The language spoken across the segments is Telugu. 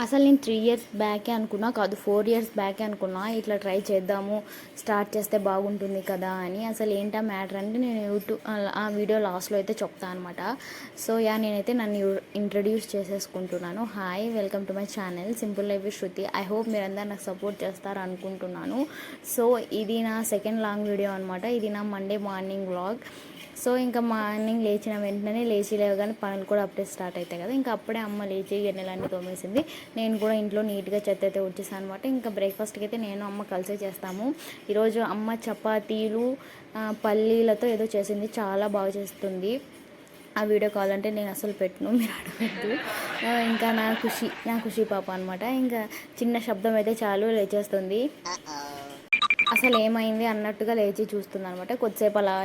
అసలు నేను 3 ఇయర్స్ బ్యాకే అనుకున్నా, కాదు 4 ఇయర్స్ బ్యాకే అనుకున్నా ఇట్లా ట్రై చేద్దాము, స్టార్ట్ చేస్తే బాగుంటుంది కదా అని. అసలు ఏంటా మ్యాటర్ అంటే నేను యూట్యూబ్ ఆ వీడియో లాస్ట్లో అయితే చెప్తాను అనమాట. సో నేనైతే నన్ను ఇంట్రడ్యూస్ చేసేసుకుంటున్నాను. Hi, welcome to my channel simple life with Shruti. I hope మీరందరూ నాకు సపోర్ట్ చేస్తారు అనుకుంటున్నాను. సో ఇది నా సెకండ్ లాంగ్ వీడియో అనమాట. ఇది నా మండే మార్నింగ్ వ్లాగ్. సో ఇంకా మార్నింగ్ లేచిన వెంటనే లేవగానే పనులు కూడా అప్పుడే స్టార్ట్ అవుతాయి కదా. ఇంకా అప్పుడే అమ్మ లేచి గిన్నెలన్నీ తోమేసింది. నేను కూడా ఇంట్లో నీట్గా చెత్త అయితే వచ్చేసాను అనమాట. ఇంకా బ్రేక్ఫాస్ట్కి అయితే నేను అమ్మ కలిసే చేస్తాము. ఈరోజు అమ్మ చపాతీలు పల్లీలతో ఏదో చేసింది, చాలా బాగా చేస్తుంది. ఆ వీడియో కావాలంటే నేను అసలు పెట్టను, మీరు అడగద్దు. ఇంకా నా ఖుషి పాప అనమాట. ఇంకా చిన్న శబ్దం అయితే చాలు లేచేస్తుంది. అసలు ఏమైంది అన్నట్టుగా లేచి చూస్తుంది అనమాట. కొద్దిసేపు అలా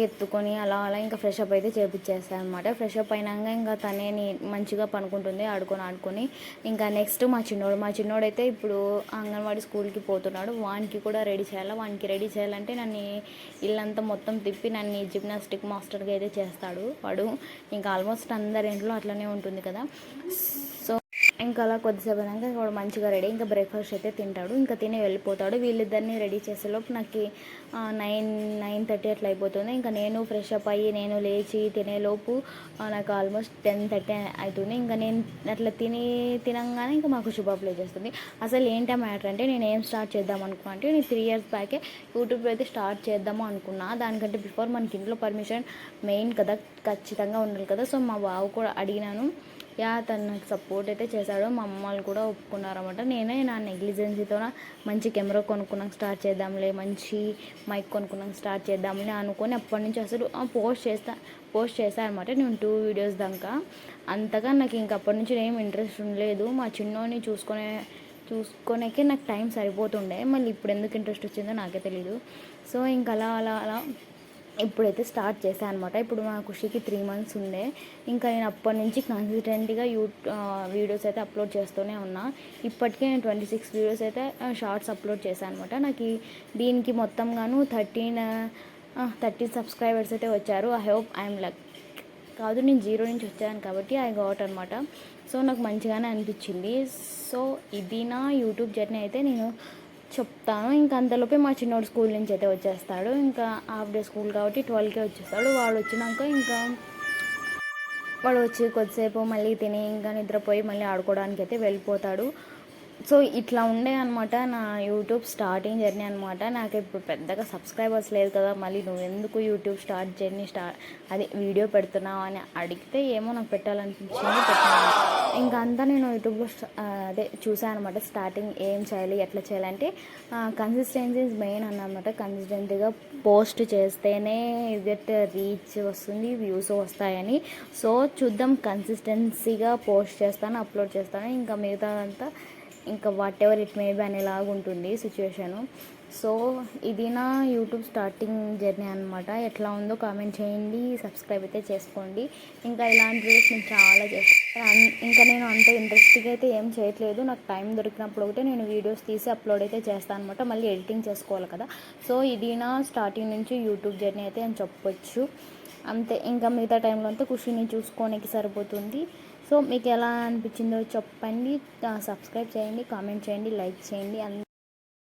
ఎత్తుకొని అలా ఇంకా ఫ్రెష్ అప్ అయితే చేపించేస్తాను అనమాట. ఫ్రెష్ అప్ అయినాక ఇంకా తనే మంచిగా పనుకుంటుంది ఆడుకొని. ఇంకా నెక్స్ట్ మా చిన్నోడు అయితే ఇప్పుడు అంగన్వాడీ స్కూల్కి పోతున్నాడు. వానికి కూడా రెడీ చేయాలి. వానికి రెడీ చేయాలంటే నన్ను ఇల్లంతా మొత్తం తిప్పి నన్ను జిమ్నాస్టిక్ మాస్టర్గా అయితే చేస్తాడు వాడు. ఇంకా ఆల్మోస్ట్ అందరి ఇంట్లో అట్లనే ఉంటుంది కదా. సో ఇంకా అలా కొద్దిసేపు అయినాక వాడు మంచిగా రెడీ, ఇంకా బ్రేక్ఫాస్ట్ అయితే తింటాడు. ఇంకా తిని వెళ్ళిపోతాడు. వీళ్ళిద్దరిని రెడీ చేసేలోపు నాకు 9:30 అట్లా అయిపోతుంది. ఇంకా నేను ఫ్రెష్ అప్ అయ్యి నేను లేచి తినేలోపు నాకు ఆల్మోస్ట్ 10:30 అవుతుంది. ఇంకా నేను అట్లా తినంగానే ఇంకా మాకు శుభాపులు చేస్తుంది. అసలు ఏంటో మ్యాటర్ అంటే నేను ఏం స్టార్ట్ చేద్దాం అనుకున్నా అంటే నేను 3 ఇయర్స్ బ్యాకే యూట్యూబ్ అయితే స్టార్ట్ చేద్దాము అనుకున్నా. దానికంటే బిఫోర్ మనకి ఇంట్లో పర్మిషన్ మెయిన్ కదా, ఖచ్చితంగా ఉండాలి కదా. సో మా బావ కూడా అడిగినాను, తను నాకు సపోర్ట్ అయితే చేశాడు. మా అమ్మ వాళ్ళు కూడా ఒప్పుకున్నారన్నమాట. నేనే నా నెగ్లిజెన్సీతో మంచి కెమెరా కొనుక్కున్నాక స్టార్ట్ చేద్దాంలే, మంచి మైక్ కొనుక్కున్నాక స్టార్ట్ చేద్దాంలే అనుకొని అప్పటి నుంచి అసలు పోస్ట్ చేశాను అనమాట. నేను 2 వీడియోస్ దాకా. అంతగా నాకు ఇంక అప్పటి నుంచి ఏం ఇంట్రెస్ట్ ఉండలేదు. మా చిన్నోని చూసుకొనేకే నాకు టైం సరిపోతుండే. మళ్ళీ ఇప్పుడు ఎందుకు ఇంట్రెస్ట్ వచ్చిందో నాకే తెలీదు. సో ఇంకా అలా ఇప్పుడైతే స్టార్ట్ చేశాను అనమాట. ఇప్పుడు మా ఖుషికి 3 months ఉండే. ఇంకా నేను అప్పటి నుంచి కన్సిస్టెంట్గా వీడియోస్ అయితే అప్లోడ్ చేస్తూనే ఉన్నా. ఇప్పటికే నేను 26 వీడియోస్ అయితే షార్ట్స్ అప్లోడ్ చేశాను అనమాట. నాకు దీనికి మొత్తంగాను 30 సబ్స్క్రైబర్స్ అయితే వచ్చారు. ఐ హోప్ ఐఎమ్ లక్ కాదు, నేను 0 నుంచి వచ్చాను కాబట్టి ఐ గాట్ అనమాట. సో నాకు మంచిగానే అనిపించింది. సో ఇది నా యూట్యూబ్ జర్నీ అయితే నేను చెప్తాను. ఇంకా అంతలోపే మా చిన్నోడు స్కూల్ నుంచి అయితే వచ్చేస్తాడు. ఇంకా హాఫ్ డే స్కూల్ కాబట్టి 12కే వచ్చేస్తాడు. వాడు వచ్చినాక ఇంకా వాడు వచ్చి కొద్దిసేపు మళ్ళీ తిని ఇంకా నిద్రపోయి మళ్ళీ ఆడుకోవడానికి అయితే వెళ్ళిపోతాడు. సో ఇట్లా ఉండే అనమాట నా యూట్యూబ్ స్టార్టింగ్ జర్నీ అనమాట. నాకు ఇప్పుడు పెద్దగా సబ్స్క్రైబర్స్ లేదు కదా, మళ్ళీ నువ్వు ఎందుకు యూట్యూబ్ అదే వీడియో పెడుతున్నావు అని అడిగితే ఏమో నాకు పెట్టాలనిపించింది, పెట్టాను. ఇంకా అంతా నేను యూట్యూబ్లో చూసాను అనమాట. స్టార్టింగ్ ఏం చేయాలి, ఎట్లా చేయాలంటే కన్సిస్టెన్సీ మెయిన్ అన్నమాట. కన్సిస్టెంట్గా పోస్ట్ చేస్తేనే గెట్ రీచ్ వస్తుంది, వ్యూస్ వస్తాయని. సో చూద్దాం, కన్సిస్టెన్సీగా పోస్ట్ చేస్తాను, అప్లోడ్ చేస్తాను. ఇంకా మిగతా అంతా ఇంకా what ever it may be అనేలాగా ఉంటుంది సిచ్యువేషను. సో ఇది నా యూట్యూబ్ స్టార్టింగ్ జర్నీ అనమాట. ఎట్లా ఉందో కామెంట్ చేయండి, సబ్స్క్రైబ్ అయితే చేసుకోండి. ఇంకా ఇలాంటి వీడియోస్ నేను చాలా చేస్తాను. ఇంకా నేను అంత ఇంట్రెస్ట్గా అయితే ఏం చేయట్లేదు. నాకు టైం దొరికినప్పుడు ఒకటే నేను వీడియోస్ తీసి అప్లోడ్ అయితే చేస్తాను అనమాట. మళ్ళీ ఎడిటింగ్ చేసుకోవాలి కదా. సో ఇది నా స్టార్టింగ్ నుంచి యూట్యూబ్ జర్నీ అయితే అని చెప్పొచ్చు. అంతే, ఇంకా మిగతా టైంలో అంతా ఖుషిని చూసుకోవడానికి సరిపోతుంది. సో మీకు ఎలా అనిపించిందో చెప్పండి, సబ్స్క్రైబ్ చేయండి, కామెంట్ చేయండి, లైక్ చేయండి.